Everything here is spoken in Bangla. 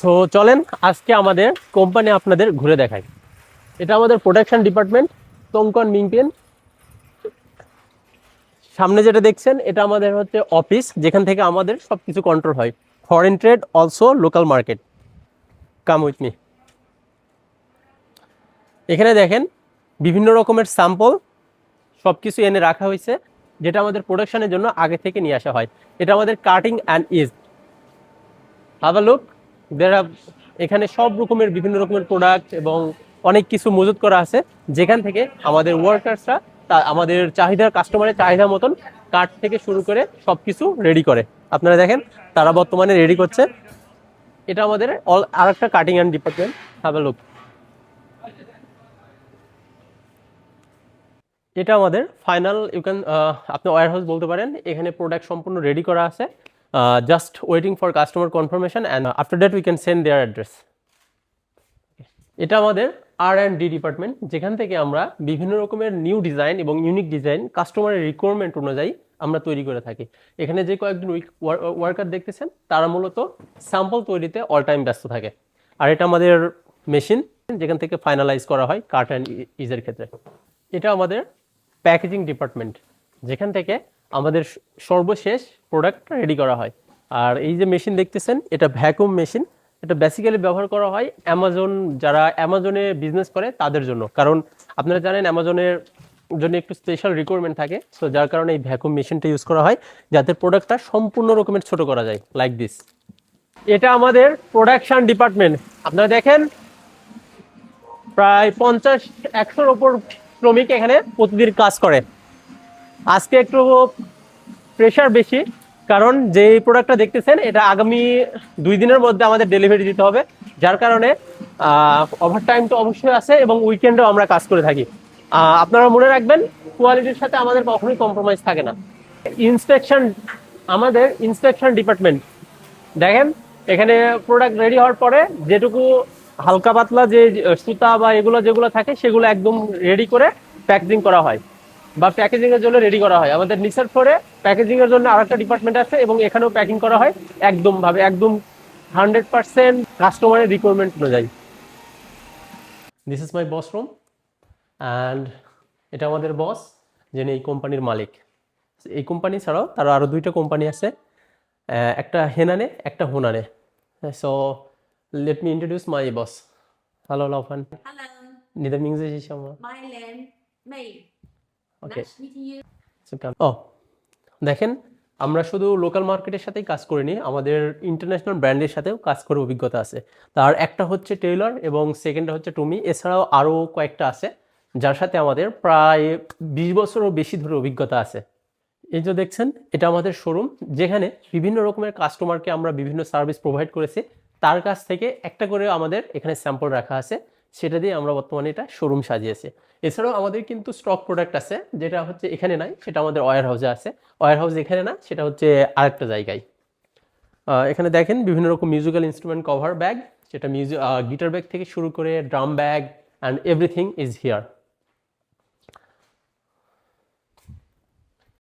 সো চলেন আজকে আমাদের কোম্পানি আপনাদের ঘুরে দেখাই। এটা আমাদের প্রোডাকশন ডিপার্টমেন্ট, তংকন মিংপেন। সামনে যেটা দেখছেন এটা আমাদের হচ্ছে অফিস, যেখান থেকে আমাদের সবকিছু কন্ট্রোল হয়। Foreign trade also local market. Come with me. এখানে দেখেন বিভিন্ন রকমের স্যাম্পল সবকিছু এনে রাখা হয়েছে, যেটা আমাদের প্রোডাকশনের জন্য আগে থেকে নিয়ে আসা হয়। এটা আমাদের cutting and is have a look. এখানে সব রকমের বিভিন্ন রকমের প্রোডাক্ট এবং অনেক কিছু মজুত করা আছে, যেখান থেকে আমাদের ওয়ার্কার্সরা আমাদের কাস্টমারের চাহিদা মতন কাঠ থেকে শুরু করে সবকিছু রেডি করে। আপনারা দেখেন তারা বর্তমানে রেডি করছে। এটা আমাদের আর একটা cutting and department. Have a look. এটা আমাদের ফাইনাল আপনি ওয়্যার হাউস বলতে পারেন। এখানে প্রোডাক্ট সম্পূর্ণ রেডি করা আছে, just waiting for customer confirmation and after that we can send there address. এটা আমাদের R&D ডিপার্টমেন্ট, যেখান থেকে আমরা বিভিন্ন রকমের নিউ ডিজাইন এবং ইউনিক ডিজাইন কাস্টমারের রিকোয়ারমেন্ট অনুযায়ী আমরা তৈরি করে থাকি। এখানে যে কয়েকজন ওয়ার্কার দেখতেছেন তারা মূলত স্যাম্পল তৈরিতে অল টাইম ব্যস্ত থাকে। আর এটা আমাদের মেশিন, যেখান থেকে ফাইনালাইজ করা হয় কাট অ্যান্ড ইজের ক্ষেত্রে। এটা আমাদের প্যাকেজিং ডিপার্টমেন্ট, যেখান থেকে আমাদের সর্বশেষ প্রোডাক্ট রেডি করা হয়। আর এই যে মেশিন দেখতেছেন এটা ভ্যাকুয়াম মেশিন। এটা বেসিক্যালি ব্যবহার করা হয় যারা অ্যামাজনে বিজনেস করে তাদের জন্য, কারণ আপনারা জানেন অ্যামাজনের জন্য একটু স্পেশাল রিকোয়ারমেন্ট থাকে। সো যার কারণে এই ভ্যাকুয়াম মেশিনটা ইউজ করা হয়, যাতে প্রোডাক্টটা সম্পূর্ণ রকমের ছোট করা যায়, লাইক দিস। এটা আমাদের প্রোডাকশন ডিপার্টমেন্ট। আপনারা দেখেন প্রায় 50-100-র ওপর শ্রমিক এখানে প্রতিদিন কাজ করে। আজকে একটু প্রেশার বেশি, কারণ যে প্রোডাক্টটা দেখতেছেন এটা আগামী 2 দিনের মধ্যে আমাদের ডেলিভারি দিতে হবে, যার কারণে ওভারটাইম তো অবশ্যই আছে এবং উইকেন্ডেও আমরা কাজ করে থাকি। আপনারা মনে রাখবেন কোয়ালিটির সাথে আমাদের কখনোই কম্প্রোমাইজ থাকে না। আমাদের ইন্সপেকশন ডিপার্টমেন্ট দেখেন, এখানে প্রোডাক্ট রেডি হওয়ার পরে যেটুকু হালকা পাতলা যে সুতা বা যেগুলো থাকে সেগুলো একদম রেডি করে প্যাকেজিং করা হয় বা প্যাকেজিং এর জন্য রেডি করা হয়। আমাদের নিচের ফ্লোরে প্যাকেজিং এর জন্য আরেকটা ডিপার্টমেন্ট আছে এবং এখানেও প্যাকিং করা হয় একদম 100% কাস্টমারের রিকোয়ারমেন্ট অনুযায়ী। This is my boss room and এটা আমাদের বস, যিনি এই কোম্পানির মালিক। এই কোম্পানি ছাড়াও তার আরও 2টা কোম্পানি আছে, একটা হেনানে একটা হুনানে। So let me introduce my boss. Hello লাউফান। Hello, নিদামিংজে my name May. Okay. Nice meeting you. ও দেখেন, আমরা শুধু লোকাল মার্কেটের সাথেই কাজ করিনি, আমাদের ইন্টারন্যাশনাল ব্র্যান্ডের সাথেও কাজ করে অভিজ্ঞতা আছে। তার একটা হচ্ছে টেইলর এবং সেকেন্ডটা হচ্ছে টুমি। এছাড়াও আরও কয়েকটা আছে যার সাথে আমাদের প্রায় 20 বছরও বেশি ধরে অভিজ্ঞতা আছে। এই যে দেখছেন এটা আমাদের শোরুম, যেখানে বিভিন্ন রকমের কাস্টমারকে আমরা বিভিন্ন সার্ভিস প্রোভাইড করেছি। তার কাছ থেকে একটা করে আমাদের এখানে স্যাম্পল রাখা আছে, সেটা দিয়ে আমরা বর্তমানে এটা শোরুম সাজিয়েছি। এছাড়াও আমাদের কিন্তু স্টক প্রোডাক্ট আছে, যেটা হচ্ছে এখানে নাই, সেটা আমাদের ওয়্যার হাউসে আছে। ওয়্যার হাউস এখানে না, সেটা হচ্ছে আরেকটা জায়গায়। এখানে দেখেন বিভিন্ন রকম মিউজিক্যাল ইনস্ট্রুমেন্ট কভার ব্যাগ, সেটা গিটার ব্যাগ থেকে শুরু করে drum bag and everything is here.